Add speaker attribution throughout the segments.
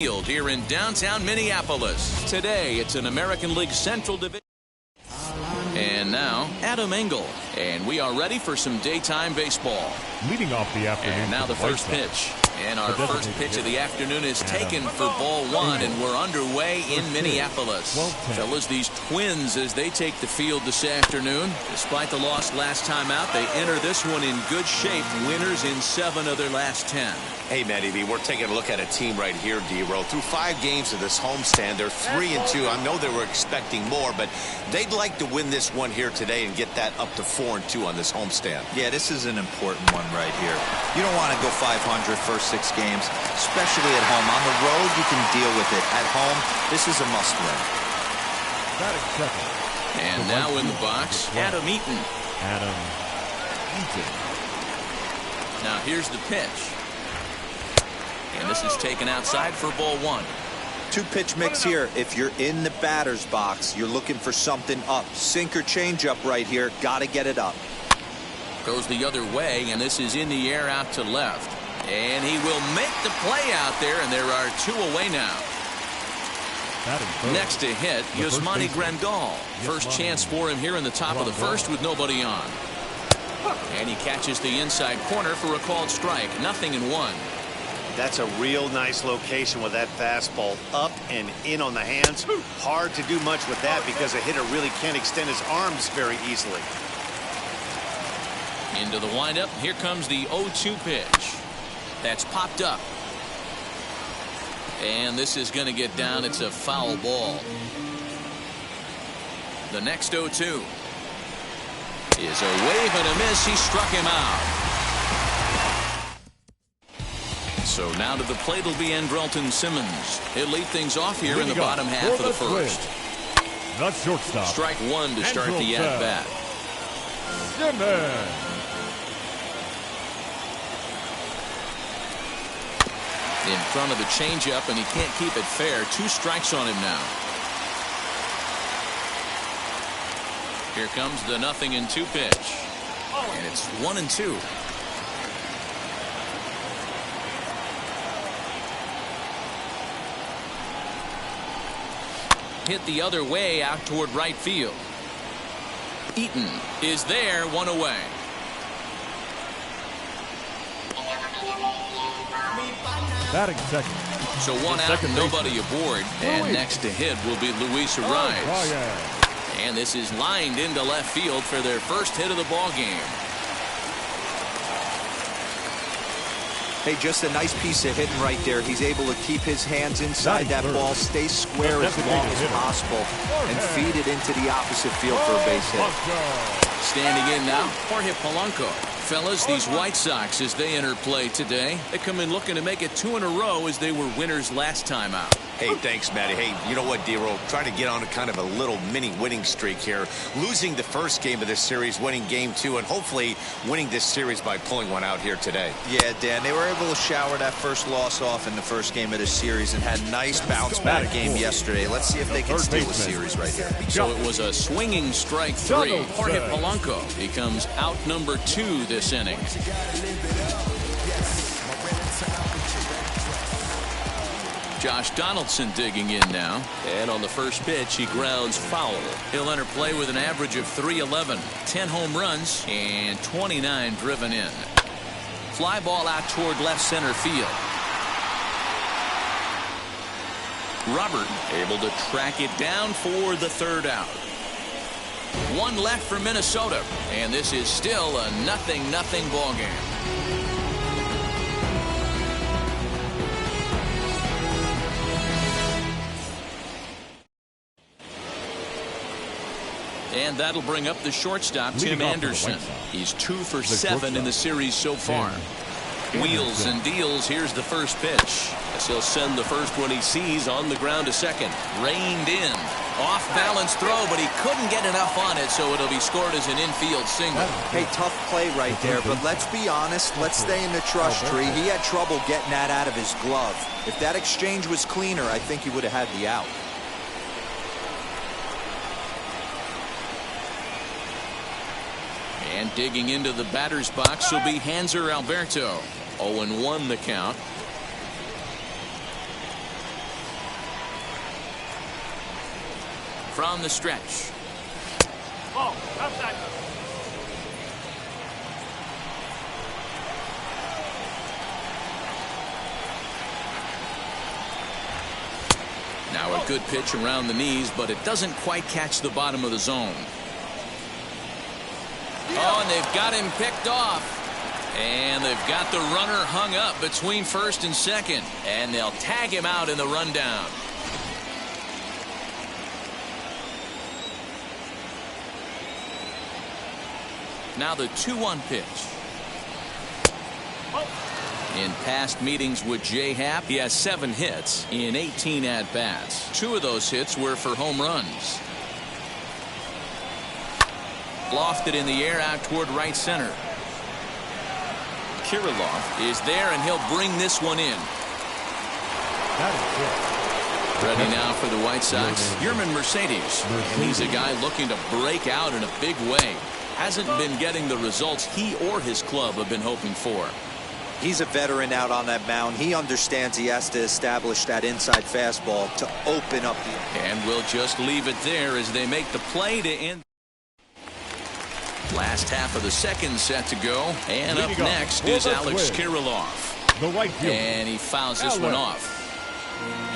Speaker 1: Field here in downtown Minneapolis. Today, it's an American League Central Division. And now, Adam Engel. And we are ready for some daytime baseball.
Speaker 2: Leading off the afternoon.
Speaker 1: And now the first pitch. And our first pitch of the afternoon is taken for ball one, and we're underway in Minneapolis. Fellas, these Twins, as they take the field this afternoon, despite the loss last time out, they enter this one in good shape. Winners in 7 of their last 10.
Speaker 3: Hey, Matty V, we're taking a look at a team right here, D-Row. Through 5 games of this homestand, they're 3-2. I know they were expecting more, but they'd like to win this one here today and get that up to 4-2 on this homestand.
Speaker 4: Yeah, this is an important one right here. You don't want to go 500 first 6 games, especially at home. On the road, you can deal with it. At home, this is a must-win.
Speaker 1: And now in the box, Adam Eaton. Now here's the pitch. And this is taken outside for ball one.
Speaker 4: 2-pitch mix here. If you're in the batter's box, you're looking for something up. Sinker changeup right here. Got to get it up.
Speaker 1: Goes the other way, and this is in the air out to left. And he will make the play out there, and there are 2 away now. Next to hit, Yasmani Grandal. First chance for him here in the top of the first with nobody on. And he catches the inside corner for a called strike. 0-1.
Speaker 5: That's a real nice location with that fastball up and in on the hands. Hard to do much with that because a hitter really can't extend his arms very easily.
Speaker 1: Into the windup. Here comes the 0-2 pitch. That's popped up. And this is going to get down. It's a foul ball. The next 0-2 is a wave and a miss. He struck him out. So now to the plate will be Andrelton Simmons. He'll lead things off here in the bottom half of the first.
Speaker 2: The shortstop.
Speaker 1: Strike one to start the at-bat.
Speaker 2: Simmons.
Speaker 1: In front of the changeup, and he can't keep it fair. 2 strikes on him now. Here comes the 0-2 pitch. And it's 1-2. Hit the other way out toward right field. Eaton is there, 1 away.
Speaker 2: Batting second.
Speaker 1: So 1 out and nobody aboard. And next to hit will be Luis Arraez. And this is lined into left field for their first hit of the ball game.
Speaker 4: Hey, just a nice piece of hitting right there. He's able to keep his hands inside that ball, stay square as long as possible, and feed it into the opposite field for a base hit.
Speaker 1: Standing in now, Jorge Polanco. Fellas, these White Sox, as they enter play today, they come in looking to make it 2 in a row as they were winners last time out.
Speaker 3: Hey, thanks, Matty. Hey, you know what, D-Row? Trying to get on a kind of a little mini winning streak here. Losing the first game of this series, winning game 2, and hopefully winning this series by pulling one out here today.
Speaker 4: Yeah, Dan, they were able to shower that first loss off in the first game of this series and had a nice bounce back game yesterday. Let's see if they can steal a series right here.
Speaker 1: So it was a swinging strike 3. Jorge Polanco becomes out number 2 this inning. Josh Donaldson digging in now. And on the first pitch, he grounds foul. He'll enter play with an average of .311, 10 home runs, and 29 driven in. Fly ball out toward left center field. Robert able to track it down for the 3rd out. 1 left for Minnesota, and this is still a 0-0 ball game. And that'll bring up the shortstop, Tim Anderson. He's 2 for 7 in the series so far. Wheels and deals. Here's the first pitch. As he'll send the first one he sees on the ground to second. Reined in. Off balance throw, but he couldn't get enough on it, so it'll be scored as an infield single.
Speaker 4: Hey, tough play right there, but let's be honest. Let's stay in the trust tree. He had trouble getting that out of his glove. If that exchange was cleaner, I think he would have had the out.
Speaker 1: And digging into the batter's box will be Hanser Alberto. 0-1 the count. from the stretch.
Speaker 2: Oh, outside.
Speaker 1: Now a good pitch around the knees, but it doesn't quite catch the bottom of the zone. Oh, and they've got him picked off. And they've got the runner hung up between first and second. And they'll tag him out in the rundown. Now the 2-1 pitch. In past meetings with J-Happ, he has 7 hits in 18 at-bats. 2 of those hits were for home runs. Lofted in the air out toward right center. Kirilloff is there, and he'll bring this one in. Ready now for the White Sox, Yermin Mercedes. And he's a guy looking to break out in a big way. Hasn't been getting the results he or his club have been hoping for.
Speaker 4: He's a veteran out on that mound. He understands he has to establish that inside fastball to open up the...
Speaker 1: And we'll just leave it there as they make the play to end. Last half of the second set to go. And up next is Alex Kirilloff.
Speaker 2: The right fielder.
Speaker 1: And he fouls this one off.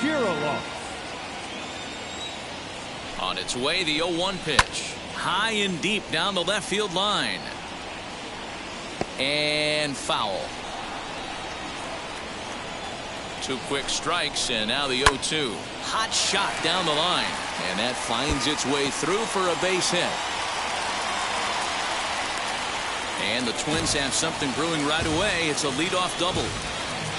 Speaker 2: Kirilloff.
Speaker 1: On its way, the 0-1 pitch. High and deep down the left field line. And foul. 2 quick strikes, and now the 0-2. Hot shot down the line. And that finds its way through for a base hit. And the Twins have something brewing right away. It's a leadoff double.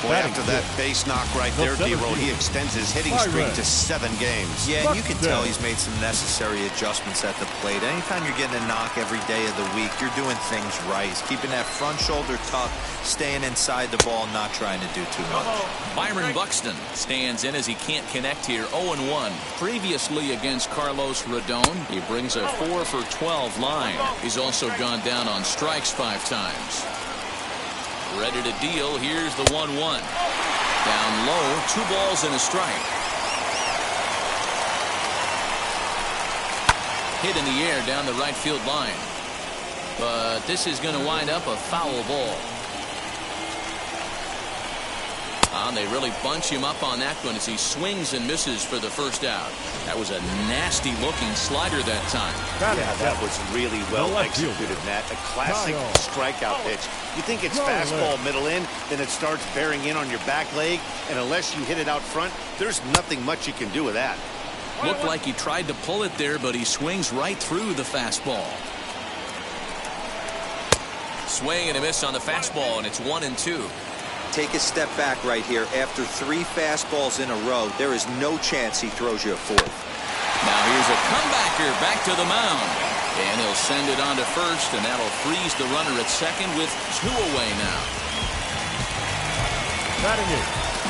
Speaker 5: Boy, after that base knock right there, D-Roll, he extends his hitting streak to 7 games.
Speaker 4: Yeah, and you can tell he's made some necessary adjustments at the plate. Anytime you're getting a knock every day of the week, you're doing things right. He's keeping that front shoulder tucked, staying inside the ball, not trying to do too much.
Speaker 1: Byron Buxton stands in as he can't connect here. 0-1. Previously against Carlos Rodon, he brings a 4 for 12 line. He's also gone down on strikes 5 times. Ready to deal. Here's the 1-1. Down low, 2 balls and a strike. Hit in the air down the right field line. But this is going to wind up a foul ball. They really bunch him up on that one as he swings and misses for the first out. That was a nasty looking slider that time.
Speaker 5: Yeah, that was really well executed, Matt. A classic strikeout pitch. You think it's fastball middle in, then it starts bearing in on your back leg, and unless you hit it out front, there's nothing much you can do with that.
Speaker 1: Looked like he tried to pull it there, but he swings right through the fastball. Swing and a miss on the fastball, and it's 1-2.
Speaker 4: Take a step back right here. After 3 fastballs in a row, there is no chance he throws you a 4th.
Speaker 1: Now here's a comebacker back to the mound. And he'll send it on to first, and that'll freeze the runner at second with 2 away now.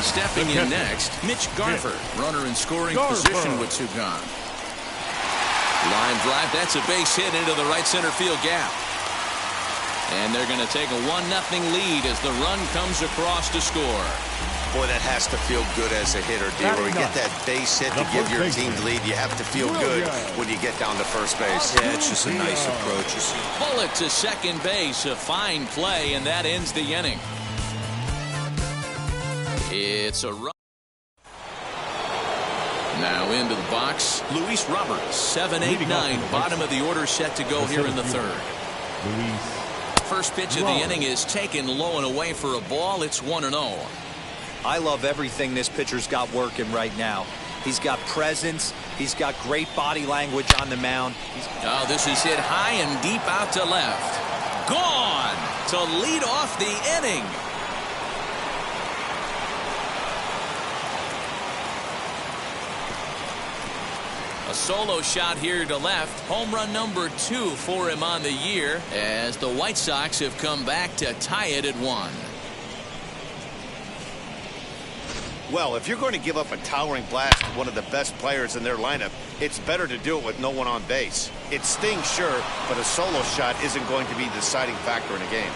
Speaker 1: Stepping in next, Mitch Garver, runner in scoring position with 2 gone. Line drive, that's a base hit into the right center field gap. And they're going to take a 1-0 lead as the run comes across to score.
Speaker 3: Boy, that has to feel good as a hitter, D-Roll. You get that base hit to give your team the lead. You have to feel good when you get down to first base.
Speaker 4: Yeah, it's just a nice approach.
Speaker 1: Bullet to second base, a fine play, and that ends the inning. It's a run. Now into the box, Luis Roberts, 7-8-9, bottom of the order set to go here in the third. First pitch of the inning is taken low and away for a ball. It's 1-0.
Speaker 4: I love everything this pitcher's got working right now. He's got presence. He's got great body language on the mound.
Speaker 1: Oh, this is hit high and deep out to left. Gone to lead off the inning. A solo shot here to left. Home run number 2 for him on the year as the White Sox have come back to tie it at 1.
Speaker 5: Well, if you're going to give up a towering blast to one of the best players in their lineup, it's better to do it with no one on base. It stings, sure, but a solo shot isn't going to be the deciding factor in a game.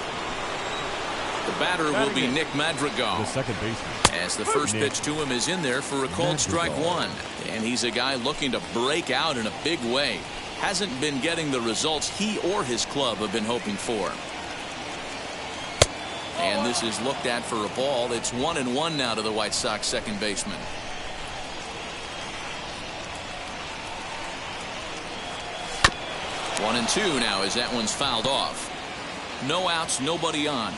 Speaker 1: The batter will be Nick Madrigal.
Speaker 2: The second baseman.
Speaker 1: As the first pitch to him is in there for a called strike one. And he's a guy looking to break out in a big way. Hasn't been getting the results he or his club have been hoping for. And this is looked at for a ball. It's 1-1 now to the White Sox second baseman. One and two now as that one's fouled off. No outs, nobody on.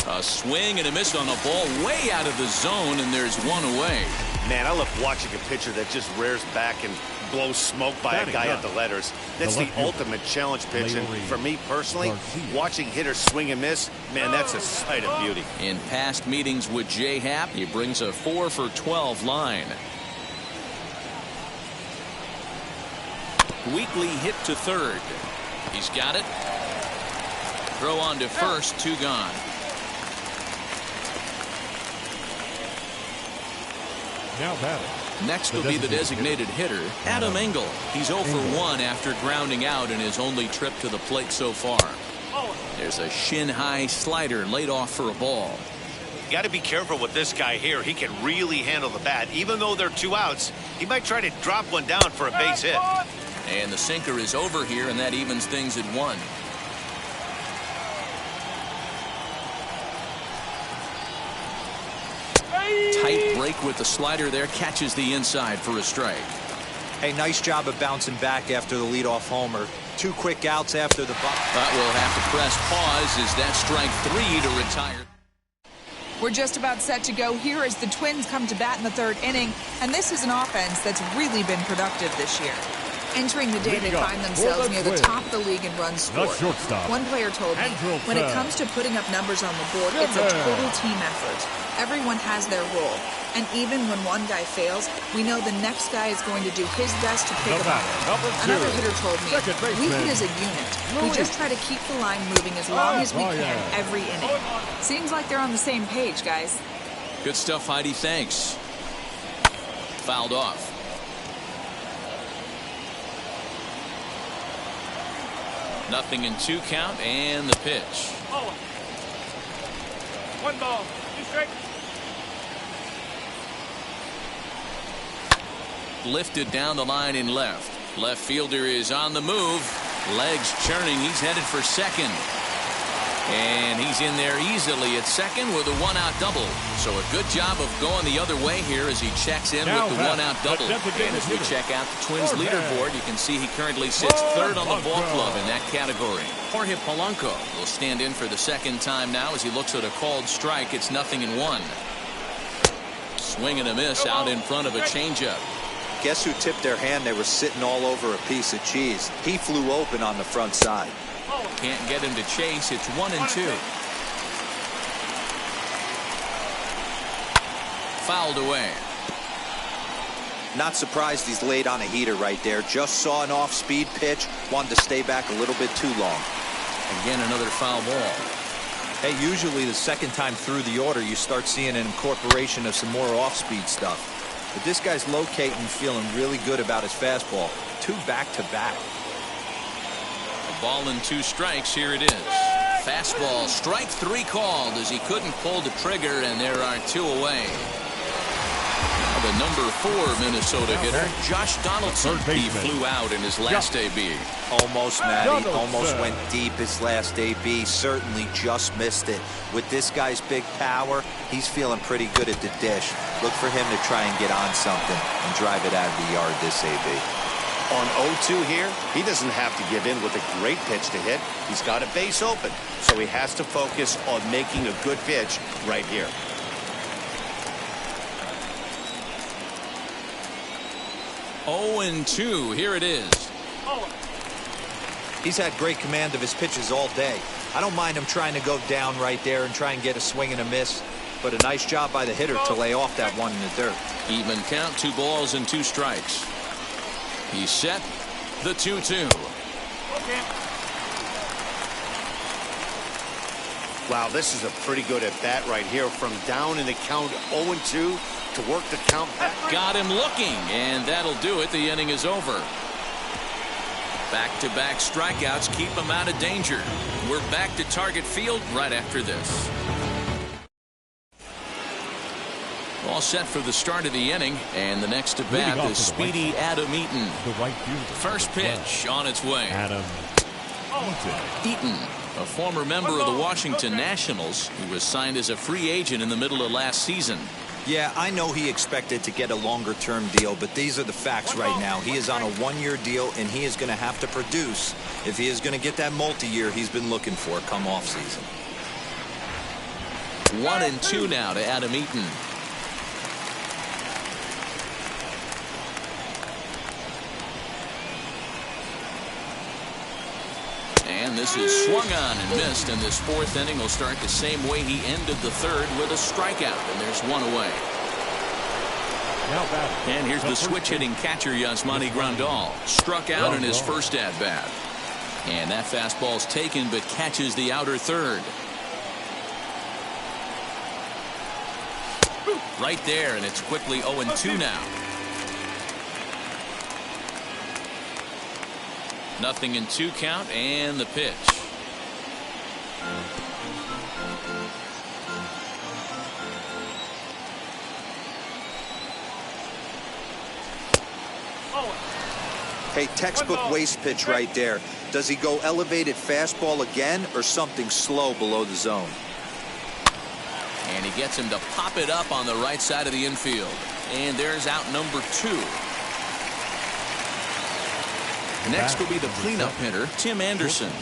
Speaker 1: A swing and a miss on a ball way out of the zone, and there's one away.
Speaker 5: Man, I love watching a pitcher that just rears back and blows smoke by a guy at the letters. That's the ultimate challenge pitch. And for me personally, watching hitters swing and miss, man, that's a sight of beauty.
Speaker 1: In past meetings with Jay Happ, he brings a 4 for 12 line. Weekly hit to third. He's got it. Throw on to first, 2 gone.
Speaker 2: Now batting.
Speaker 1: Next will be the designated hitter, Adam Engel. He's 0 for 1 after grounding out in his only trip to the plate so far. There's a shin-high slider laid off for a ball.
Speaker 5: You got to be careful with this guy here. He can really handle the bat. Even though there are 2 outs, he might try to drop one down for a base hit.
Speaker 1: And the sinker is over here, and that evens things at 1. Tight break with the slider there, catches the inside for a strike.
Speaker 4: Hey, nice job of bouncing back after the leadoff homer. 2 quick outs after the bunt.
Speaker 1: But we'll have to press pause as that strike 3 to retire.
Speaker 6: We're just about set to go here as the Twins come to bat in the 3rd inning, and this is an offense that's really been productive this year. Entering the day, they find themselves near the top of the league in runs scored. One player told me, when it comes to putting up numbers on the board, it's a total team effort. Everyone has their role. And even when one guy fails, we know the next guy is going to do his best to pick him up. Another hitter told me, we hit as a unit. We just try to keep the line moving as long as we can every inning. Seems like they're on the same page, guys.
Speaker 1: Good stuff, Heidi. Thanks. Fouled off. Nothing in 2 count, and the pitch.
Speaker 2: 1 ball. 2 strikes.
Speaker 1: Lifted down the line in left. Left fielder is on the move. Legs churning. He's headed for second. And he's in there easily at second with a 1-out double. So a good job of going the other way here as he checks in with the 1-out double. And as we check out the Twins leaderboard, you can see he currently sits 3rd on the ball club in that category. Jorge Polanco will stand in for the 2nd time now as he looks at a called strike. It's 0-1. Swing and a miss out in front of a changeup.
Speaker 4: Guess who tipped their hand? They were sitting all over a piece of cheese. He flew open on the front side.
Speaker 1: Can't get him to chase. It's 1-2. Fouled away.
Speaker 4: Not surprised he's laid on a heater right there. Just saw an off-speed pitch. Wanted to stay back a little bit too long.
Speaker 1: Again, another foul ball.
Speaker 4: Hey, usually the 2nd time through the order, you start seeing an incorporation of some more off-speed stuff. But this guy's locating, feeling really good about his fastball. 2 back-to-back.
Speaker 1: A ball and 2 strikes. Here it is. Fastball, strike 3 called as he couldn't pull the trigger, and there are 2 away. The number 4 Minnesota hitter, Josh Donaldson. He flew out in his last AB.
Speaker 4: Almost, Matty. Almost went deep his last AB. Certainly just missed it. With this guy's big power, he's feeling pretty good at the dish. Look for him to try and get on something and drive it out of the yard this AB.
Speaker 5: On 0-2 here, he doesn't have to give in with a great pitch to hit. He's got a base open, so he has to focus on making a good pitch right here.
Speaker 1: Oh, and 2. Here it is.
Speaker 4: He's had great command of his pitches all day. I don't mind him trying to go down right there and try and get a swing and a miss. But a nice job by the hitter to lay off that one in the dirt.
Speaker 1: Even count, 2 balls and 2 strikes. He's set. The 2-2.
Speaker 5: Wow, this is a pretty good at bat right here. From down in the count 0-2 to work the count back.
Speaker 1: Got him looking, and that'll do it. The inning is over. Back-to-back strikeouts keep him out of danger. We're back to Target Field right after this. All set for the start of the inning, and the next to bat is speedy Adam Eaton. First pitch on its way.
Speaker 2: Adam
Speaker 1: Eaton, a former member of the Washington Nationals, who was signed as a free agent in the middle of last season.
Speaker 4: Yeah, I know he expected to get a longer-term deal, but these are the facts right now. He is on a one-year deal, and he is going to have to produce if he is going to get that multi-year he's been looking for come off-season.
Speaker 1: 1-2 now to Adam Eaton. And this is swung on and missed, and this fourth inning will start the same way he ended the third, with a strikeout, and there's one away. And here's the switch-hitting catcher, Yasmani Grandal. Struck out in his first at-bat. And that fastball's taken, but catches the outer third. Right there, and it's quickly 0-2 now. Nothing in 2 count, and the pitch.
Speaker 4: Hey, textbook waste pitch right there. Does he go elevated fastball again or something slow below the zone?
Speaker 1: And he gets him to pop it up on the right side of the infield. And there's out number 2. Next will be the cleanup hitter, Tim Anderson.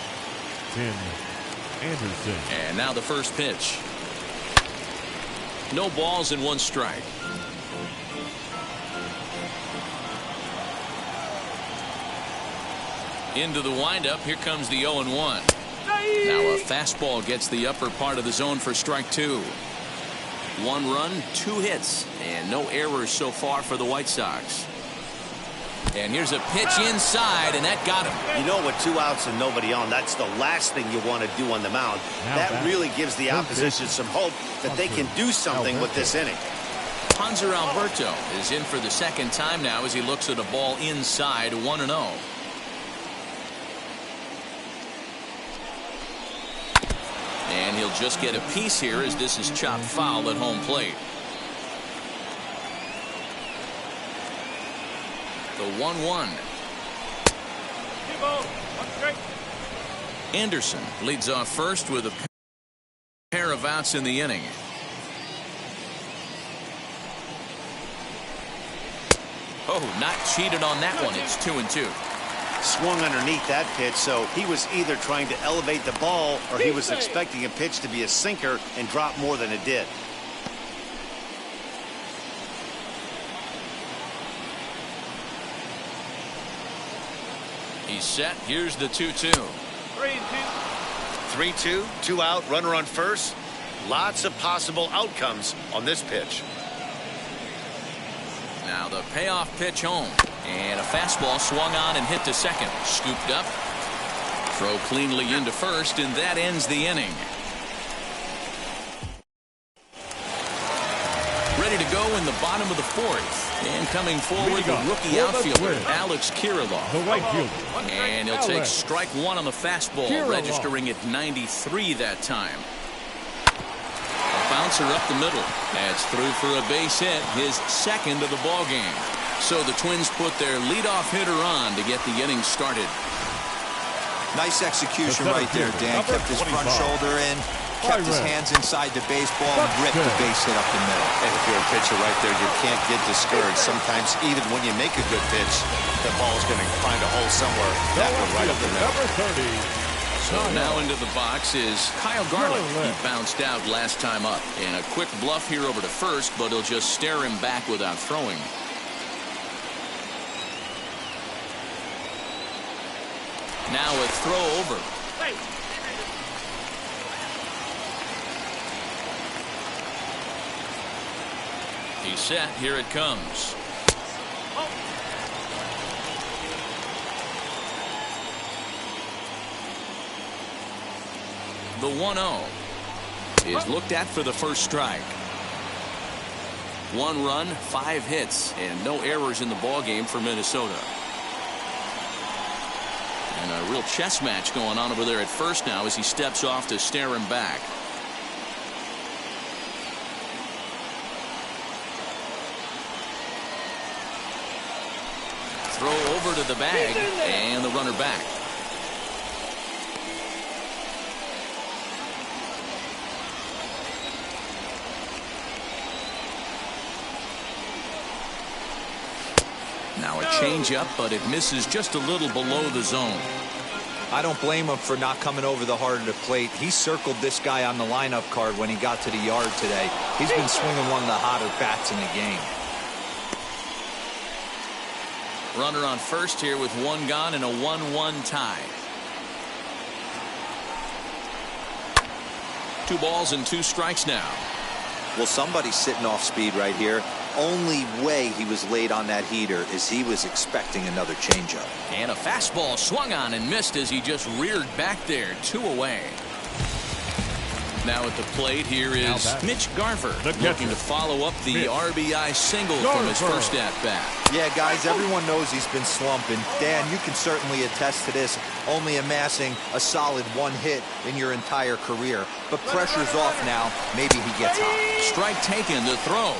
Speaker 1: And now the first pitch. No balls and 1 strike. Into the windup. Here comes the 0-1. Now a fastball gets the upper part of the zone for strike 2. 1 run, 2 hits, and no errors so far for the White Sox. And here's a pitch inside, and that got him.
Speaker 5: You know, with 2 outs and nobody on, that's the last thing you want to do on the mound. That really gives the opposition some hope that they can do something with this inning.
Speaker 1: Hanser Alberto is in for the second time now as he looks at a ball inside, 1-0. And he'll just get a piece here as this is chopped foul at home plate. The 1-1. Anderson leads off first with a pair of outs in the inning. Oh, not cheated on that one. It's 2-2.
Speaker 5: Swung underneath that pitch, so he was either trying to elevate the ball or he was expecting a pitch to be a sinker and drop more than it did.
Speaker 1: He's set. Here's the 2-2.
Speaker 5: 3-2, 2 out, runner on first. Lots of possible outcomes on this pitch.
Speaker 1: Now the payoff pitch home. And a fastball swung on and hit to second. Scooped up. Throw cleanly into first, and that ends the inning. Ready to go in the bottom of the 4th. And coming forward, the rookie outfielder, Alex Kirilloff.
Speaker 2: The right fielder.
Speaker 1: And he'll take strike 1 on the fastball, registering at 93 that time. A bouncer up the middle. That's through for a base hit, his second of the ball game. So the Twins put their leadoff hitter on to get the inning started.
Speaker 4: Nice execution right there, Dan. Kept his front shoulder in, kept his hands inside the baseball, and ripped the base hit up the middle.
Speaker 3: And if you're a pitcher right there, you can't get discouraged. Sometimes even when you make a good pitch, the ball's going to find a hole somewhere. That one right up the middle.
Speaker 1: So now into the box is Kyle Garland. He bounced out last time up. And a quick bluff here over to first, but he'll just stare him back without throwing. Now a throw over. He's set. Here it comes. The 1-0 is looked at for the first strike. 1 run, 5 hits, and no errors in the ballgame for Minnesota. And a real chess match going on over there at first now as he steps off to stare him back. Throw over to the bag and the runner back. Now a changeup, but it misses just a little below the zone.
Speaker 4: I don't blame him for not coming over the heart of the plate. He circled this guy on the lineup card when he got to the yard today. He's been swinging one of the hotter bats in the game.
Speaker 1: Runner on first here with one gone and a 1-1 tie. 2 balls and 2 strikes now.
Speaker 4: Well, somebody's sitting off speed right here. Only way he was late on that heater is he was expecting another changeup.
Speaker 1: And a fastball swung on and missed as he just reared back there. 2 away. Now at the plate here is Mitch Garver looking to follow up the RBI single from his first at bat.
Speaker 4: Yeah, guys, everyone knows he's been slumping. Dan, you can certainly attest to this, only amassing a solid 1 hit in your entire career. But pressure's off now. Maybe he gets hot.
Speaker 1: Strike taken. The throw.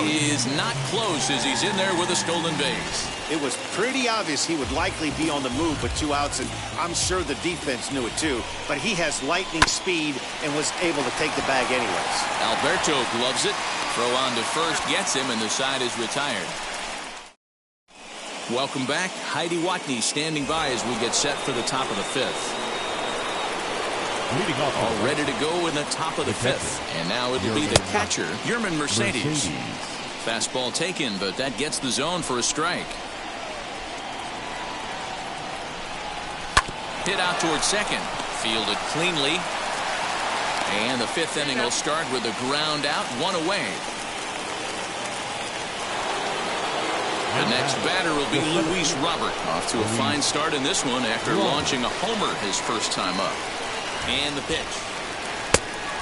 Speaker 1: He is not close as he's in there with a stolen base.
Speaker 5: It was pretty obvious he would likely be on the move with 2 outs, and I'm sure the defense knew it too. But he has lightning speed and was able to take the bag anyways.
Speaker 1: Alberto gloves it. Throw on to first gets him, and the side is retired. Welcome back. Heidi Watney standing by as we get set for the top of the 5th.
Speaker 2: Leading off
Speaker 1: all ready to go in the top of the 5th. And now it'll be the catcher, Yerman Mercedes. Fastball taken, but that gets the zone for a strike. Hit out towards second. Fielded cleanly. And the 5th inning will start with a ground out, 1 away. The next batter will be Luis Robert. Off to a fine start in this one after launching a homer his first time up. And the pitch.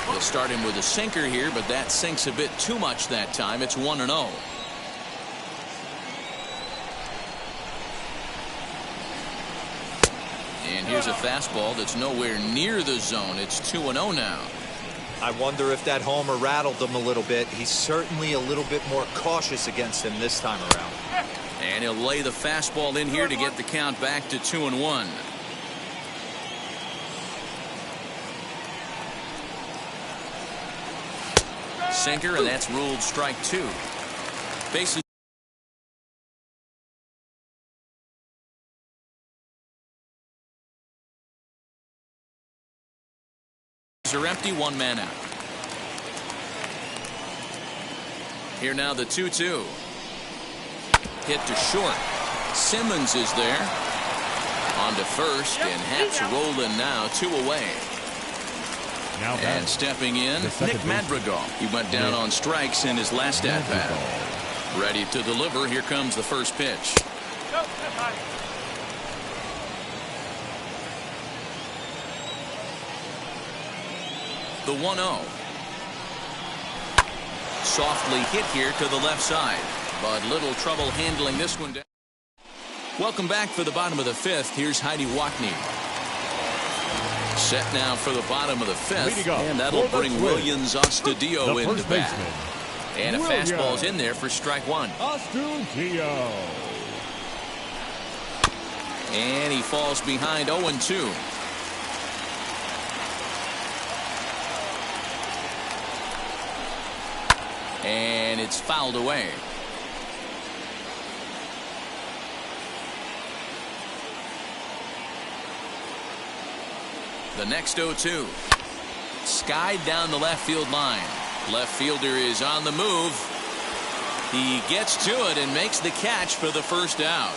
Speaker 1: They'll start him with a sinker here, but that sinks a bit too much that time. It's 1-0. And here's a fastball that's nowhere near the zone. It's 2-0 now.
Speaker 4: I wonder if that homer rattled him a little bit. He's certainly a little bit more cautious against him this time around.
Speaker 1: And he'll lay the fastball in here to get the count back to 2-1. Sinker, and that's ruled strike 2. Bases are empty, 1 man out. Here now the 2-2. Hit to short. Simmons is there. On to first, and Haps rolling now, 2 away.
Speaker 2: Now
Speaker 1: and stepping in, Nick Madrigal. He went down on strikes in his last at-bat. Ready to deliver. Here comes the first pitch. The 1-0. Softly hit here to the left side, but little trouble handling this one down. Welcome back for the bottom of the 5th. Here's Heidi Watney. Set now for the bottom of the 5th, and that'll bring Willians Astudillo into bat. And a fastball's in there for strike 1.
Speaker 2: Astudillo.
Speaker 1: And he falls behind 0-2. And it's fouled away. The next 0-2. Skied down the left field line. Left fielder is on the move. He gets to it and makes the catch for the first out.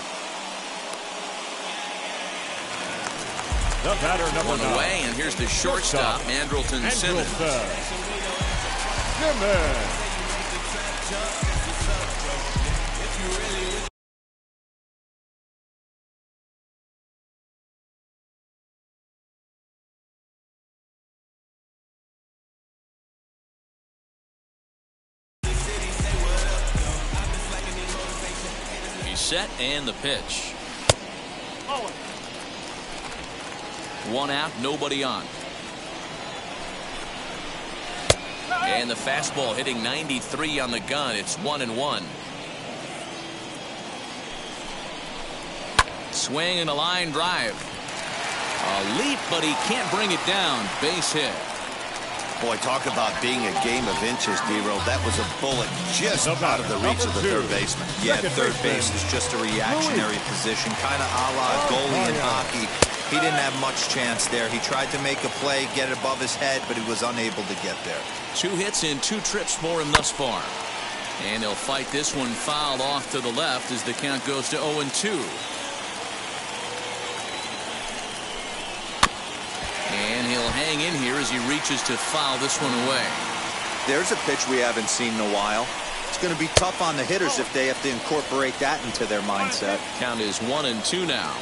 Speaker 2: The batter, number
Speaker 1: 1 away, and here's the shortstop, Andrelton Simmons. He's set, and the pitch. One out, nobody on. And the fastball hitting 93 on the gun. It's 1-1. Swing and a line drive. A leap, but he can't bring it down. Base hit.
Speaker 3: Boy, talk about being a game of inches, D-Roll. That was a bullet just out of the reach of the third baseman.
Speaker 4: Yeah, third base is just a reactionary position, kind of a la goalie in hockey. He didn't have much chance there. He tried to make a play, get it above his head, but he was unable to get there.
Speaker 1: 2 hits in 2 trips for him thus far. And he'll fight this one fouled off to the left as the count goes to 0-2. And he'll hang in here as he reaches to foul this one away.
Speaker 4: There's a pitch we haven't seen in a while. It's going to be tough on the hitters if they have to incorporate that into their mindset.
Speaker 1: Count is 1-2 now.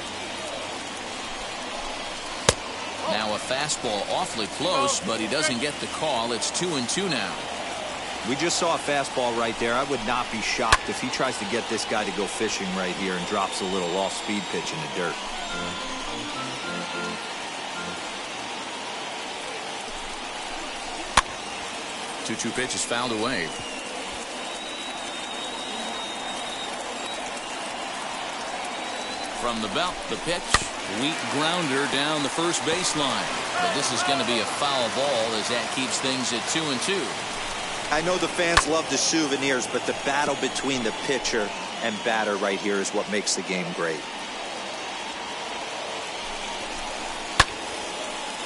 Speaker 1: Now a fastball awfully close, but he doesn't get the call. It's 2-2 now.
Speaker 4: We just saw a fastball right there. I would not be shocked if he tries to get this guy to go fishing right here and drops a little off-speed pitch in the dirt.
Speaker 1: 2-2 pitch is fouled away. From the belt, the pitch. Weak grounder down the first baseline. But this is going to be a foul ball as that keeps things at 2-2.
Speaker 4: I know the fans love the souvenirs, but the battle between the pitcher and batter right here is what makes the game great.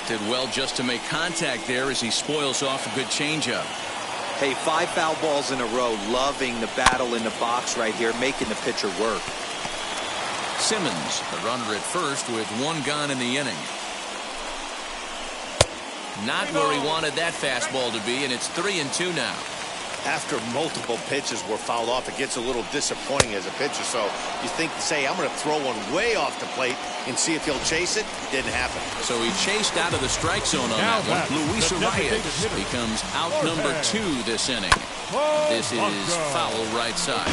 Speaker 1: Did well just to make contact there as he spoils off a good changeup.
Speaker 4: Hey, 5 foul balls in a row, loving the battle in the box right here, making the pitcher work.
Speaker 1: Simmons, the runner at first with 1 gone in the inning. Not where he wanted that fastball to be, and it's 3-2 now.
Speaker 5: After multiple pitches were fouled off, it gets a little disappointing as a pitcher. So you think, say, I'm going to throw one way off the plate and see if he'll chase it. Didn't happen.
Speaker 1: So he chased out of the strike zone on that one. Luis Arias becomes out number 2 this inning. This is foul right side.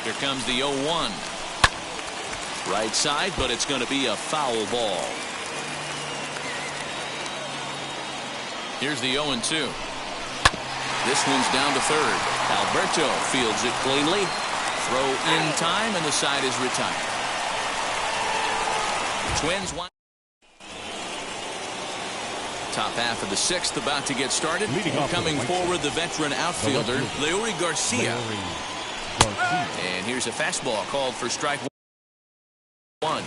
Speaker 1: Here comes the 0-1. Right side, but it's going to be a foul ball. Here's the 0-2. This one's down to third. Alberto fields it cleanly. Throw in time, and the side is retired. Twins one. Top half of the 6th about to get started. Coming forward, the veteran outfielder, Leury Garcia. And here's a fastball called for strike 1.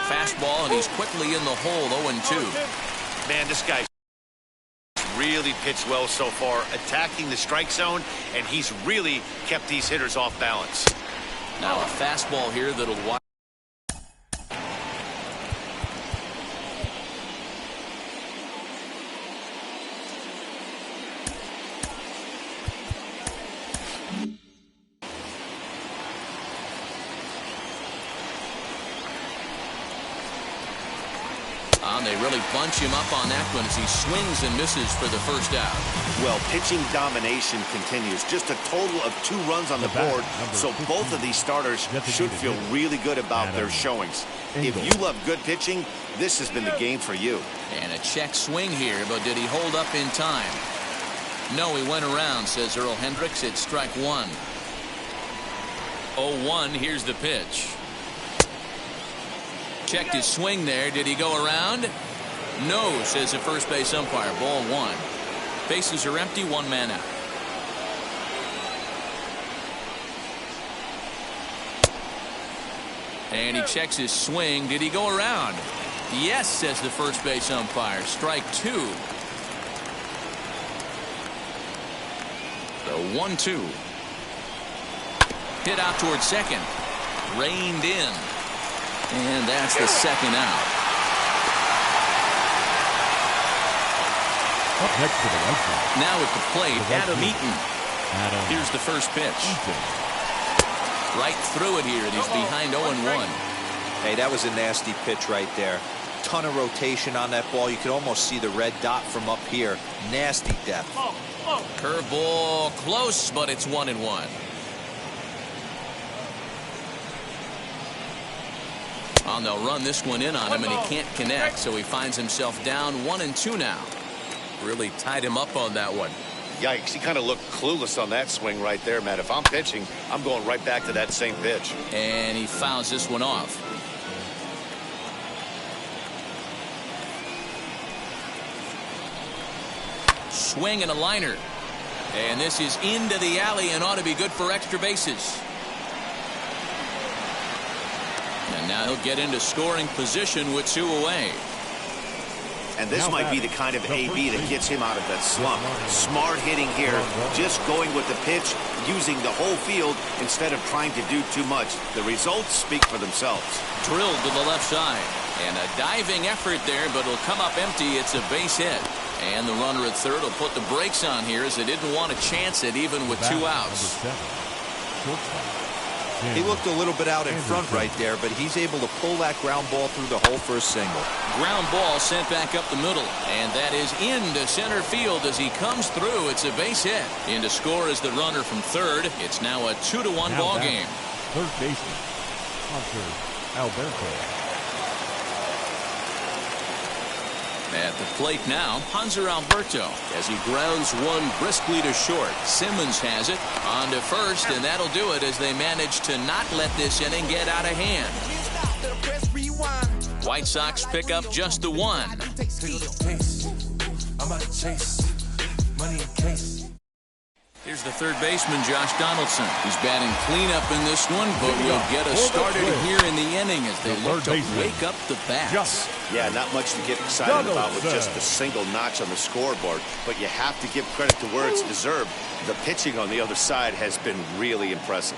Speaker 1: Fastball, and he's quickly in the hole. 0-2.
Speaker 5: Man, this guy's really pitched well so far, attacking the strike zone, and he's really kept these hitters off balance.
Speaker 1: Now a fastball here that'll watch. They really bunch him up on that one as he swings and misses for the first out.
Speaker 5: Well, pitching domination continues. Just a total of 2 runs on the board, so both of these starters should feel really good about their showings. If you love good pitching, this has been the game for you.
Speaker 1: And a check swing here, but did he hold up in time? No, he went around, says Earl Hendricks. It's strike 1. 0-1, here's the pitch. Checked his swing there. Did he go around? No, says the first base umpire. Ball 1. Bases are empty. 1 man out. And he checks his swing. Did he go around? Yes, says the first base umpire. Strike 2. The 1-2. Hit out towards second. Reined in. And that's the second out.
Speaker 2: Up next to the right side.
Speaker 1: Now at the plate, Adam Eaton. Here's the first pitch. Right through it here, and he's behind 0-1.
Speaker 4: Hey, that was a nasty pitch right there. Ton of rotation on that ball. You could almost see the red dot from up here. Nasty depth.
Speaker 1: Curveball close, but it's 1-1. And they'll run this one in on him, and he can't connect, so he finds himself down 1-2 now. Really tied him up on that one.
Speaker 5: Yikes, he kind of looked clueless on that swing right there, Matt. If I'm pitching, I'm going right back to that same pitch.
Speaker 1: And he fouls this one off. Swing and a liner. And this is into the alley and ought to be good for extra bases. And now he'll get into scoring position with 2 away.
Speaker 5: And this might be the kind of AB that gets him out of that slump. Smart hitting here, just going with the pitch, using the whole field instead of trying to do too much. The results speak for themselves.
Speaker 1: Drilled to the left side. And a diving effort there, but it'll come up empty. It's a base hit. And the runner at third will put the brakes on here as they didn't want to chance it even with 2 outs.
Speaker 4: He looked a little bit out in front right there, but he's able to pull that ground ball through the hole for a single.
Speaker 1: Ground ball sent back up the middle, and that is into center field as he comes through. It's a base hit. In to score is the runner from third. It's now a 2-1 ball game.
Speaker 2: Third baseman, Hunter Alberto.
Speaker 1: At the plate now, Hanser Alberto as he grounds one briskly to short. Simmons has it on to first, and that'll do it as they manage to not let this inning get out of hand. White Sox pick up just the 1. Here's the third baseman, Josh Donaldson. He's batting cleanup in this one, but will get us started here in the inning as they look to wake up the bats.
Speaker 5: Yeah, not much to get excited about with just a single notch on the scoreboard, but you have to give credit to where it's deserved. The pitching on the other side has been really impressive.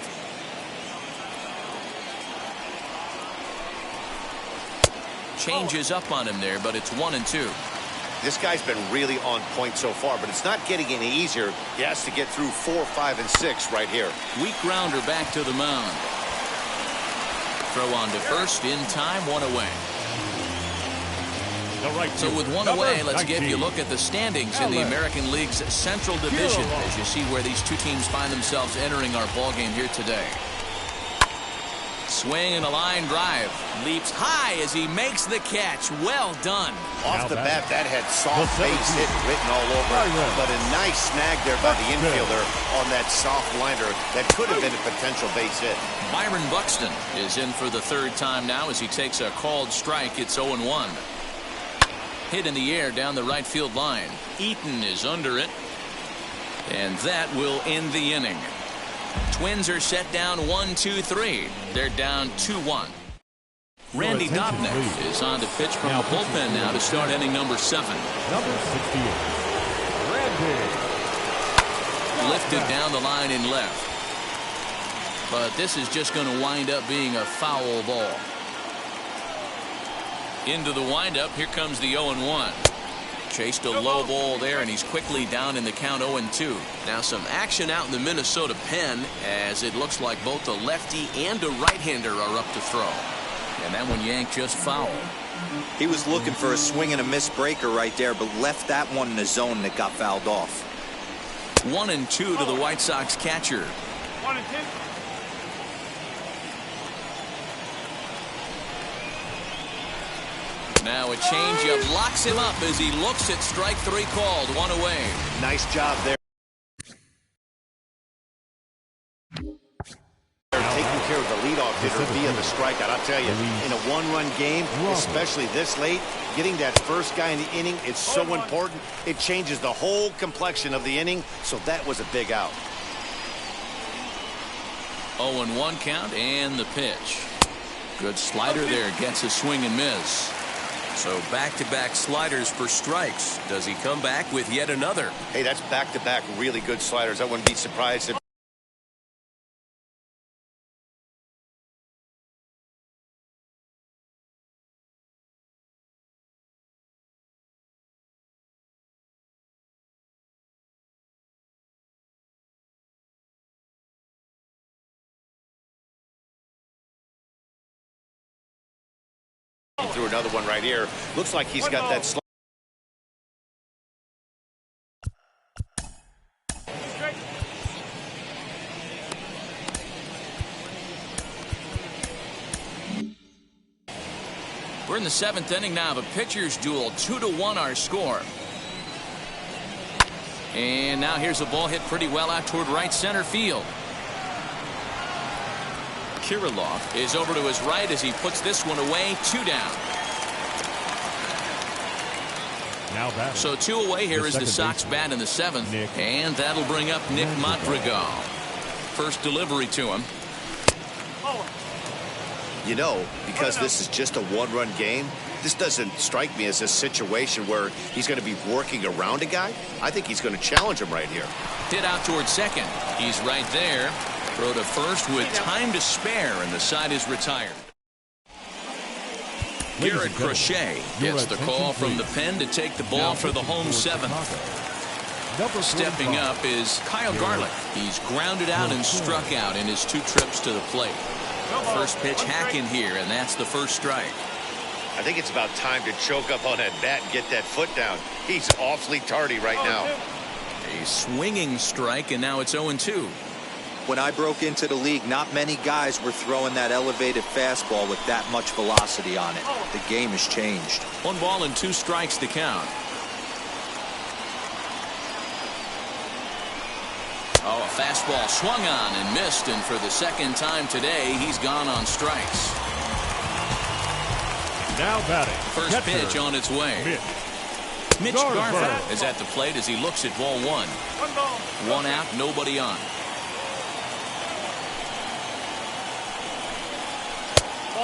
Speaker 1: Changes up on him there, but it's 1-2.
Speaker 5: This guy's been really on point so far, but it's not getting any easier. He has to get through 4, 5, and 6 right here.
Speaker 1: Weak grounder back to the mound. Throw on to first in time, 1 away. So with 1 away, let's give you a look at the standings in the American League's Central Division as you see where these two teams find themselves entering our ball game here today. Swing and a line drive. Leaps high as he makes the catch. Well done.
Speaker 5: Off the bat, that had soft base hit written all over it, but a nice snag there by the infielder on that soft liner that could have been a potential base hit.
Speaker 1: Byron Buxton is in for the third time now as he takes a called strike. It's 0-1. Hit in the air down the right field line. Eaton is under it. And that will end the inning. Twins are set down 1-2-3. They're down 2-1. Randy Dobnak is on to pitch from the bullpen now to start inning number 7.
Speaker 2: Number 68, Randy.
Speaker 1: Lifted down the line in left. But this is just going to wind up being a foul ball. Into the windup. Here comes the 0-1. Chased a low ball there, and he's quickly down in the count 0-2. Now some action out in the Minnesota pen as it looks like both a lefty and a right-hander are up to throw. And that one yanked just foul.
Speaker 4: He was looking for a swing and a miss breaker right there, but left that one in the zone that got fouled off.
Speaker 1: 1-2 to the White Sox catcher.
Speaker 2: 1-2.
Speaker 1: Now a changeup locks him up as he looks at strike 3 called. 1 away.
Speaker 5: Nice job there. Taking care of the leadoff hitter via the strikeout. I'll tell you, in a 1-run game, especially this late, getting that first guy in the inning is so important. It changes the whole complexion of the inning, so that was a big out.
Speaker 1: 0-1 count and the pitch. Good slider there. Gets a swing and miss. So back-to-back sliders for strikes. Does he come back with yet another?
Speaker 5: Hey, that's back-to-back really good sliders. I wouldn't be surprised if he threw another one right here. Looks like he's got that slide.
Speaker 1: We're in the 7th inning now of a pitcher's duel. 2-1 our score. And now here's a ball hit pretty well out toward right center field. Kirilloff is over to his right as he puts this one away. 2 down.
Speaker 2: Now batting.
Speaker 1: So 2 away. Here is the Sox bat in the 7th. And that'll bring up Nick Madrigal. First delivery to him.
Speaker 5: You know, because this is just a one-run game, this doesn't strike me as a situation where he's going to be working around a guy. I think he's going to challenge him right here.
Speaker 1: Hit out towards second. He's right there. Throw to first with time to spare, and the side is retired. Garrett Crochet gets the call from the pen to take the ball for the home 7th. Stepping up is Kyle Garlick. He's grounded out and struck out in his 2 trips to the plate. First pitch hacking here, and that's the first strike.
Speaker 5: I think it's about time to choke up on that bat and get that foot down. He's awfully tardy right now.
Speaker 1: A swinging strike, and now it's 0-2.
Speaker 4: When I broke into the league, not many guys were throwing that elevated fastball with that much velocity on it. The game has changed.
Speaker 1: 1 ball and 2 strikes to count. Oh, a fastball swung on and missed, and for the 2nd time today, he's gone on strikes.
Speaker 2: Now batting.
Speaker 1: First pitch on its way. Mitch Garver is at the plate as he looks at ball 1. 1 out, nobody on.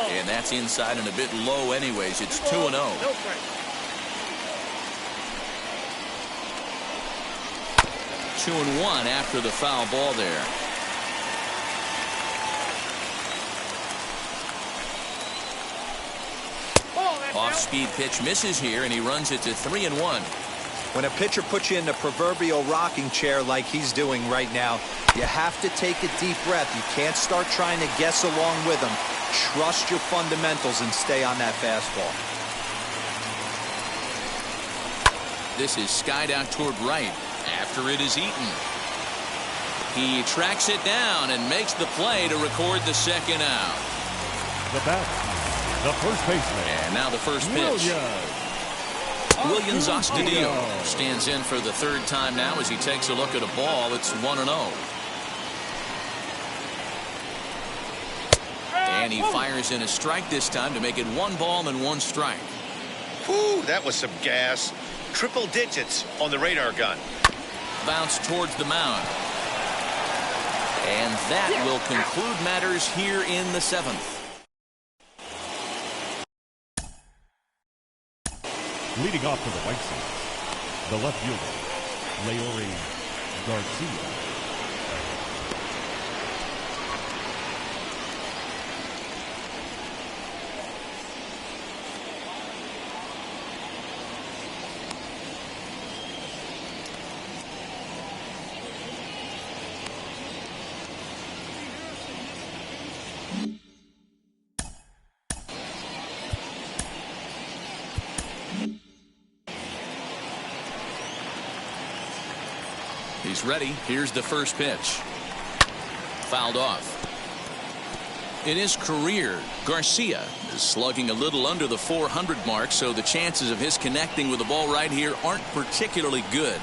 Speaker 1: And that's inside and a bit low anyways. It's 2-0. 2-1 after the foul ball there. Off-speed pitch misses here, and he runs it to 3-1.
Speaker 4: When a pitcher puts you in the proverbial rocking chair like he's doing right now, you have to take a deep breath. You can't start trying to guess along with him. Trust your fundamentals and stay on that fastball.
Speaker 1: This is skied out toward right after it is eaten. He tracks it down and makes the play to record the 2nd out.
Speaker 2: The bat, the first baseman.
Speaker 1: And now the first pitch. Willians Astudillo stands in for the 3rd time now as he takes a look at a ball. It's 1-0. And he fires in a strike this time to make it 1 ball and 1 strike.
Speaker 5: Whew, that was some gas. Triple digits on the radar gun.
Speaker 1: Bounce towards the mound. And that will conclude matters here in the 7th.
Speaker 2: Leading off for the White Sox, the left fielder, Leury Garcia.
Speaker 1: He's ready. Here's the first pitch. Fouled off. In his career, Garcia is slugging a little under the 400 mark, so the chances of his connecting with the ball right here aren't particularly good.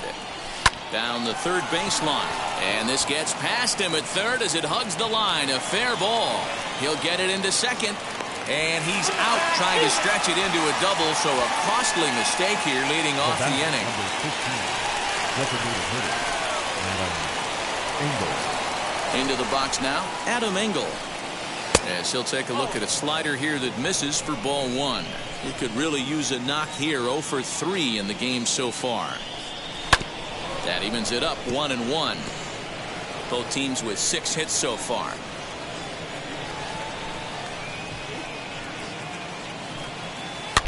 Speaker 1: Down the 3rd baseline, and this gets past him at 3rd as it hugs the line. A fair ball. He'll get it into 2nd, and he's out trying to stretch it into a double, so a costly mistake here leading off the inning. Into the box now, Adam Engel. As he'll take a look at a slider here that misses for ball 1. He could really use a knock here. 0 for 3 in the game so far. That evens it up 1-1. Both teams with 6 hits so far.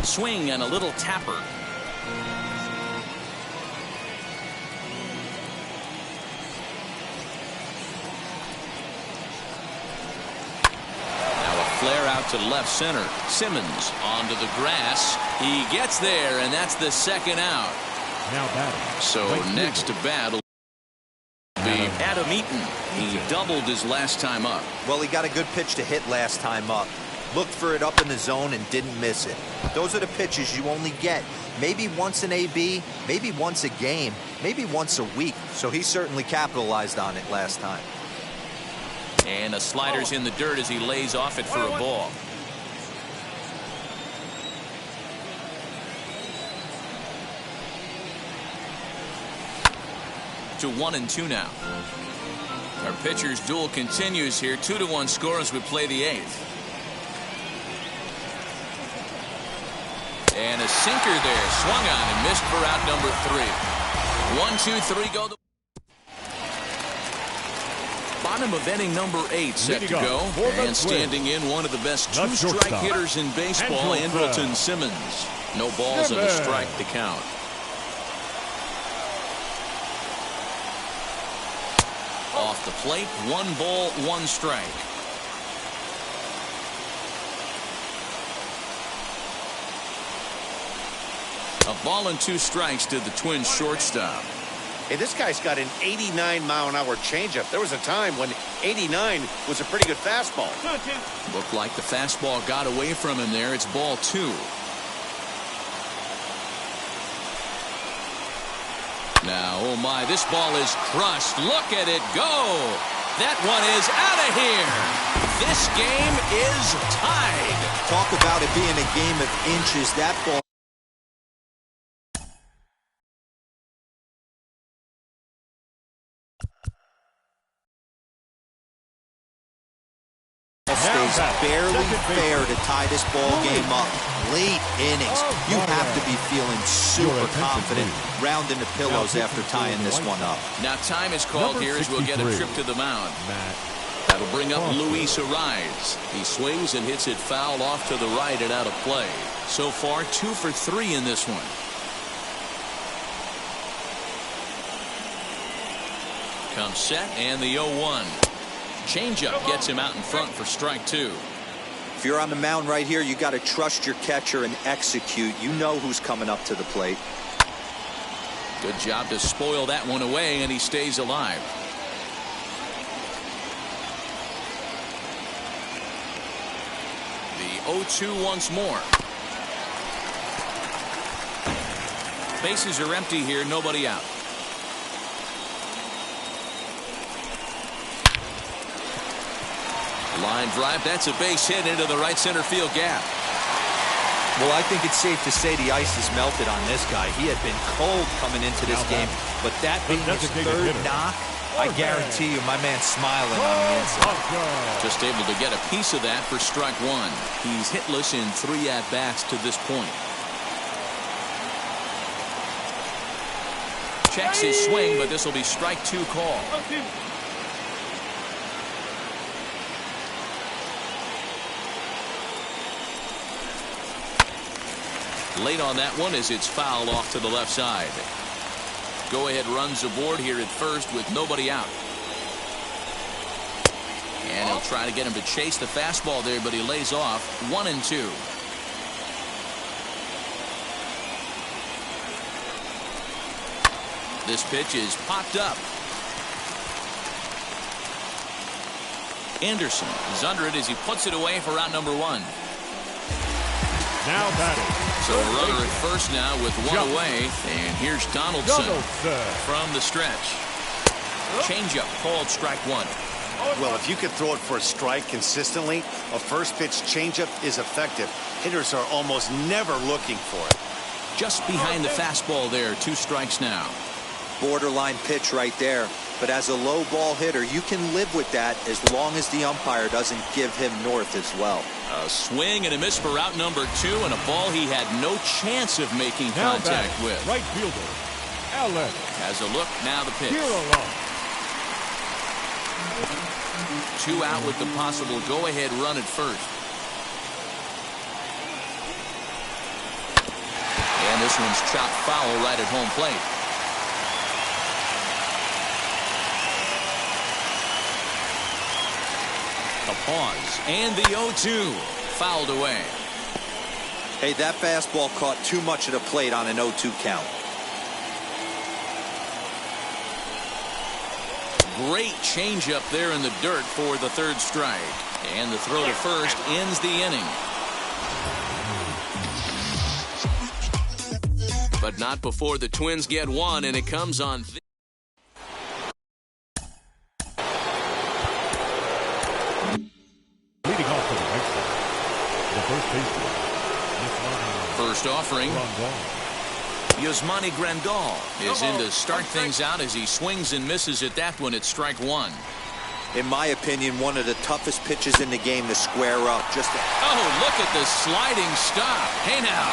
Speaker 1: Swing and a little tapper. Flare out to left center. Simmons onto the grass. He gets there, and that's the 2nd out.
Speaker 2: Now batting.
Speaker 1: So next to bat will be Adam Eaton. He doubled his last time up.
Speaker 4: Well, he got a good pitch to hit last time up. Looked for it up in the zone and didn't miss it. Those are the pitches you only get maybe once an AB, maybe once a game, maybe once a week. So he certainly capitalized on it last time.
Speaker 1: And a slider's in the dirt as he lays off it for a ball. To 1-2 now. Our pitcher's duel continues here. 2-1 score as we play the 8th. And a sinker there, swung on and missed for out number 3. 1, 2, 3 go. Bottom of inning number 8 set to go, and standing in one of the best two-strike hitters in baseball, Andrelton Simmons. No balls and a strike to count. Off the plate, 1 ball, 1 strike. A ball and 2 strikes to the Twins shortstop.
Speaker 5: Hey, this guy's got an 89-mile-an-hour changeup. There was a time when 89 was a pretty good fastball.
Speaker 1: Looked like the fastball got away from him there. It's ball 2. Now, oh my, this ball is crushed. Look at it go. That one is out of here. This game is tied.
Speaker 4: Talk about it being a game of inches. That ball stays barely fair to tie this ball game up. Late innings. You have to be feeling super confident, rounding the pillows after tying this one up.
Speaker 1: Now time is called here as we'll get a trip to the mound. That'll bring up Luis Arraez. He swings and hits it foul off to the right and out of play. So far 2 for 3 in this one. Comes set and the 0-1. Changeup gets him out in front for strike 2.
Speaker 4: If you're on the mound right here, you got to trust your catcher and execute. You know who's coming up to the plate.
Speaker 1: Good job to spoil that one away, and he stays alive. The 0-2 once more. Bases are empty here, nobody out. Line drive, that's a base hit into the right center field gap.
Speaker 4: Well, I think it's safe to say the ice has melted on this guy. He had been cold coming into this game, but that being his 3rd knock, I guarantee you my man's smiling on the inside.
Speaker 1: Just able to get a piece of that for strike 1. He's hitless in 3 at-bats to this point. Checks his swing, but this will be strike 2 call. Late on that one as it's fouled off to the left side. Go-ahead runs aboard here at first with nobody out. And he'll try to get him to chase the fastball there, but he lays off. 1-2. This pitch is popped up. Anderson is under it as he puts it away for out number 1.
Speaker 2: Now batting.
Speaker 1: So a runner at first now with 1 away. And here's Donaldson from the stretch. Changeup called strike 1.
Speaker 5: Well, if you can throw it for a strike consistently, a first pitch changeup is effective. Hitters are almost never looking for it.
Speaker 1: Just behind the fastball there. 2 strikes now.
Speaker 4: Borderline pitch right there. But as a low ball hitter, you can live with that as long as the umpire doesn't give him north as well.
Speaker 1: A swing and a miss for out number 2, and a ball he had no chance of making contact with.
Speaker 2: Right fielder, Allen.
Speaker 1: Has a look, now the pitch. 2 out with the possible go-ahead run at first. And this one's chopped foul right at home plate. A pause, and the 0-2 fouled away.
Speaker 4: Hey, that fastball caught too much of the plate on an 0-2 count.
Speaker 1: Great changeup there in the dirt for the 3rd strike. And the throw to first ends the inning. But not before the Twins get one, and it comes on.
Speaker 2: Leading off to the right side, the first baseman,
Speaker 1: First offering. Yasmani Grandal is in to start things out as he swings and misses at that one at strike one.
Speaker 4: In my opinion, one of the toughest pitches in the game to square up.
Speaker 1: Oh, look at the sliding stop. Hey now.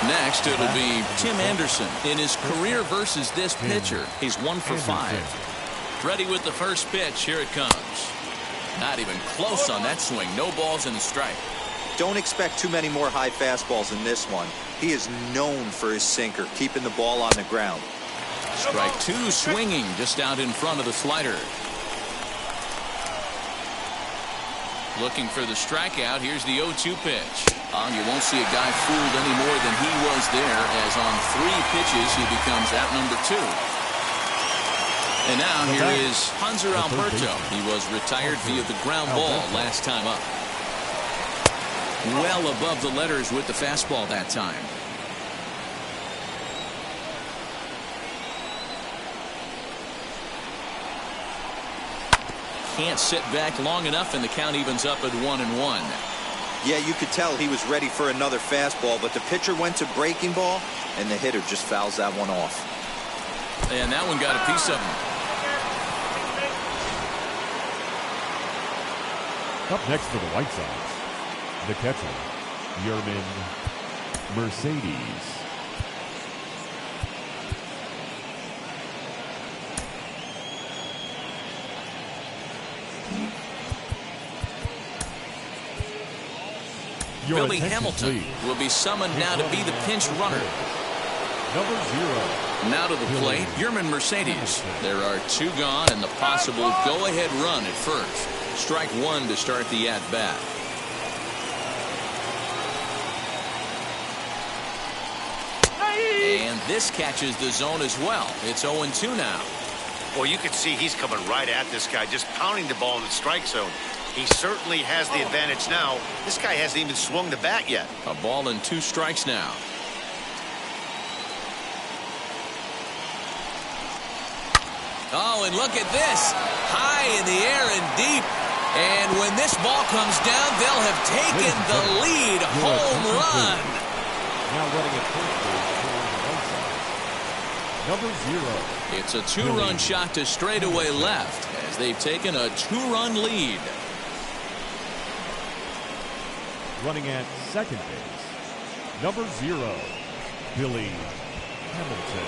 Speaker 1: Next, it'll be Tim Anderson. In his career versus this pitcher, he's 1 for 5. Ready with the first pitch. Here it comes. Not even close on that swing. No balls in the strike.
Speaker 4: Don't expect too many more high fastballs in this one. He is known for his sinker, keeping the ball on the ground.
Speaker 1: Strike two, swinging just out in front of the slider. Looking for the strikeout. Here's the 0-2 pitch. You won't see a guy fooled any more than he was there, as on 3 pitches he becomes out number 2. And now here is Hanser Alberto. He was retired via the ground ball last time up. Well above the letters with the fastball that time. Can't sit back long enough, and the count evens up at 1-1.
Speaker 4: Yeah, you could tell he was ready for another fastball, but the pitcher went to breaking ball, and the hitter just fouls that one off.
Speaker 1: And that one got a piece of him.
Speaker 2: Up next for the White Sox, the catcher, Yermin Mercedes.
Speaker 1: Billy Hamilton will be summoned now to be the pinch runner.
Speaker 2: Number 0.
Speaker 1: Now to the plate, Yermin Mercedes. There are 2 gone and the possible go-ahead run at first. Strike 1 to start the at-bat. And this catches the zone as well. It's 0-2 now.
Speaker 5: Well, you can see he's coming right at this guy, just pounding the ball in the strike zone. He certainly has the advantage now. This guy hasn't even swung the bat yet.
Speaker 1: A ball and 2 strikes now. Oh, and look at this. High in the air and deep. And when this ball comes down, they'll have taken the lead. Home run.
Speaker 2: Now running at first base, number 0.
Speaker 1: It's a 2-run shot to straightaway left as they've taken a 2-run lead.
Speaker 2: Running at second base, number 0, Billy Hamilton.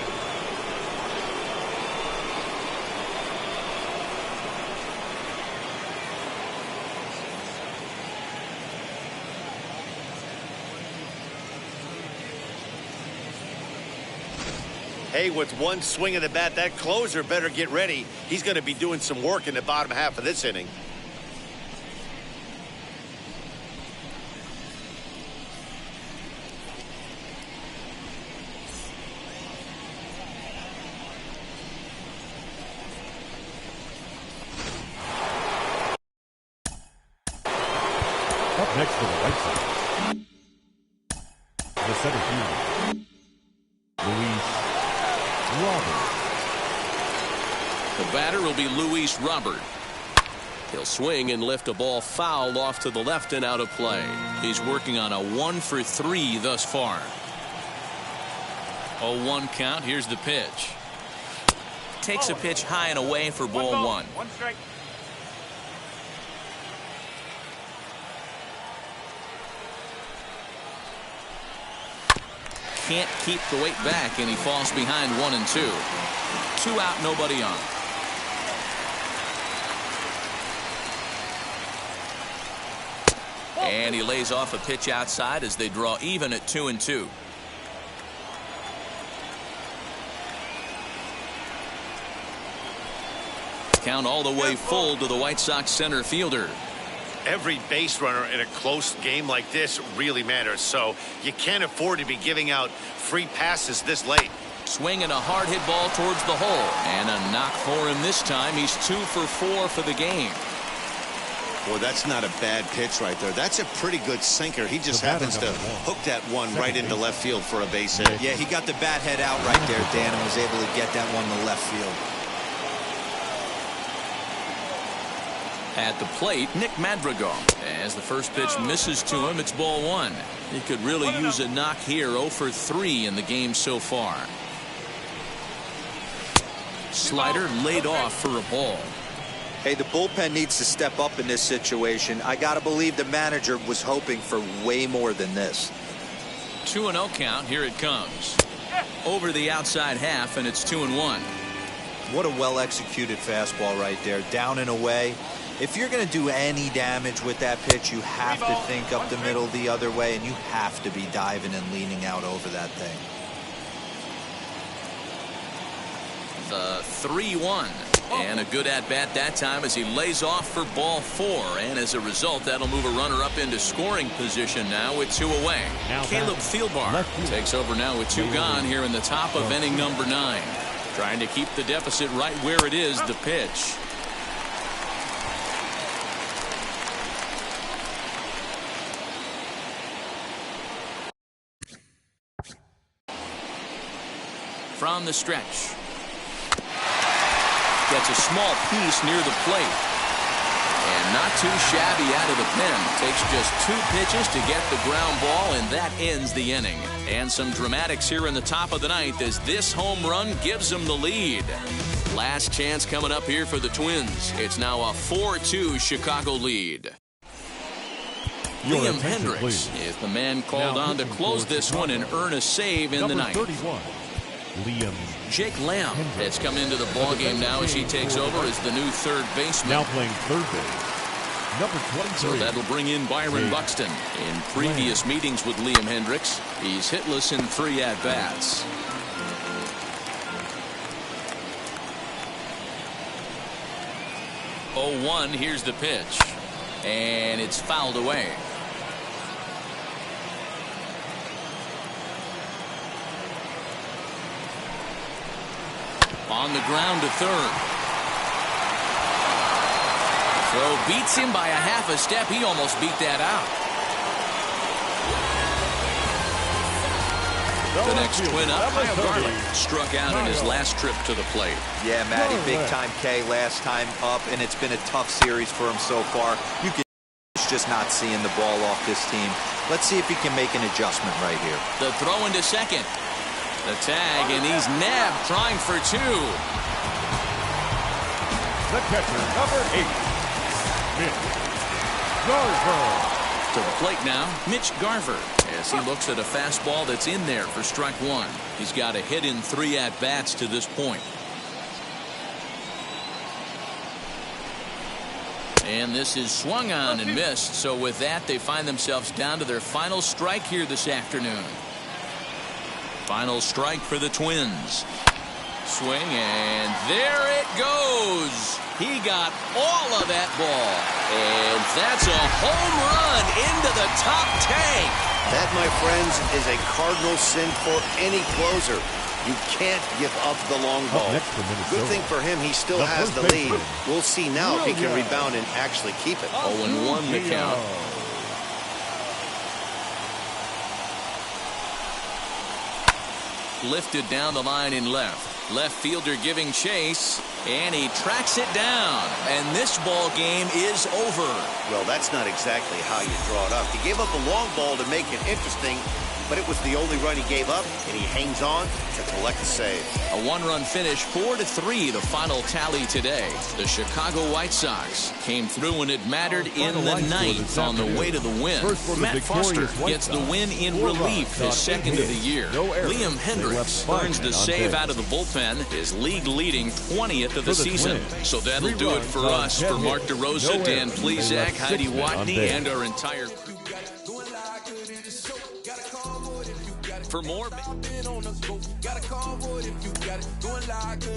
Speaker 5: Hey, with one swing of the bat, that closer better get ready. He's going to be doing some work in the bottom half of this inning.
Speaker 2: Up next for the White Sox, the center fielder, Luis Robert.
Speaker 1: The batter will be Luis Robert. He'll swing and lift a ball foul off to the left and out of play. He's working on a 1 for 3 thus far. 0-1 count. Here's the pitch. Takes a pitch high and away for ball 1.
Speaker 5: 1 strike.
Speaker 1: Can't keep the weight back, and he falls behind 1-2. 2 out, nobody on. And he lays off a pitch outside as they draw even at 2-2. Count all the way full to the White Sox center fielder.
Speaker 5: Every base runner in a close game like this really matters, so you can't afford to be giving out free passes this late.
Speaker 1: Swinging a hard hit ball towards the hole. And a knock for him this time. He's 2 for 4 for the game.
Speaker 5: Well, that's not a bad pitch right there. That's a pretty good sinker. He just happens to hook that one right into left field for a base hit.
Speaker 4: Yeah, he got the bat head out right there, Dan, and was able to get that one to left field.
Speaker 1: At the plate, Nick Madrigal. As the first pitch misses to him, it's ball 1. He could really use a knock here. 0 for 3 in the game so far. Slider laid off for a ball.
Speaker 4: Hey, the bullpen needs to step up in this situation. I got to believe the manager was hoping for way more than this.
Speaker 1: 2-0 count. Here it comes. Over the outside half, and it's 2-1.
Speaker 4: What a well-executed fastball right there. Down and away. If you're going to do any damage with that pitch, you have to think up the middle the other way, and you have to be diving and leaning out over that thing.
Speaker 1: The 3-1. And a good at-bat that time as he lays off for ball 4. And as a result, that'll move a runner up into scoring position now with 2 away. Caleb Thielbar takes over now with 2 gone here in the top of inning number 9. Trying to keep the deficit right where it is, the pitch. From the stretch. Gets a small piece near the plate. And not too shabby out of the pen. Takes just 2 pitches to get the ground ball, and that ends the inning. And some dramatics here in the top of the 9th as this home run gives them the lead. Last chance coming up here for the Twins. It's now a 4-2 Chicago lead. Liam Hendricks is the man called on to close this one and earn a save in the 9th.
Speaker 2: 31. Liam.
Speaker 1: Jake Lamb has come into the ballgame now as he takes over as the new third baseman.
Speaker 2: Now playing third base. Number 23.
Speaker 1: So that'll bring in Byron Buxton. In previous meetings with Liam Hendricks, he's hitless in 3 at-bats. Oh, 1, here's the pitch. And it's fouled away. On the ground to third. Throw beats him by a half a step. He almost beat that out. The next Twin up, Kyle Garlick, struck out in his last trip to the plate.
Speaker 4: Yeah, Matty, big time K last time up, and it's been a tough series for him so far. You can just not seeing the ball off this team. Let's see if he can make an adjustment right here.
Speaker 1: The throw into second. The tag, and he's nabbed, trying for 2.
Speaker 2: The catcher, number 8. Mitch Garver.
Speaker 1: To the plate now, Mitch Garver, as he looks at a fastball that's in there for strike 1. He's got a hit in 3 at-bats to this point. And this is swung on and missed, so with that, they find themselves down to their final strike here this afternoon. Final strike for the Twins. Swing, and there it goes. He got all of that ball. And that's a home run into the top tank.
Speaker 5: That, my friends, is a cardinal sin for any closer. You can't give up the long ball. Good thing for him, he still has the lead. We'll see now if he can rebound and actually keep it.
Speaker 1: 0-1 the count. Lifted down the line in left. Left fielder giving chase, and he tracks it down. And this ball game is over.
Speaker 5: Well, that's not exactly how you draw it up. He gave up a long ball to make it interesting, but it was the only run he gave up, and he hangs on to collect a save.
Speaker 1: A 1-run finish, 4-3, the final tally today. The Chicago White Sox came through when it mattered in the 9th on the way to the win. Matt Foster gets the win in relief, his second of the year. Liam Hendricks earns the save out of the bullpen, his league-leading 20th of the season. So that'll do it for us. For Mark DeRosa, Dan Plesac, Heidi Watney, and our entire crew. For more.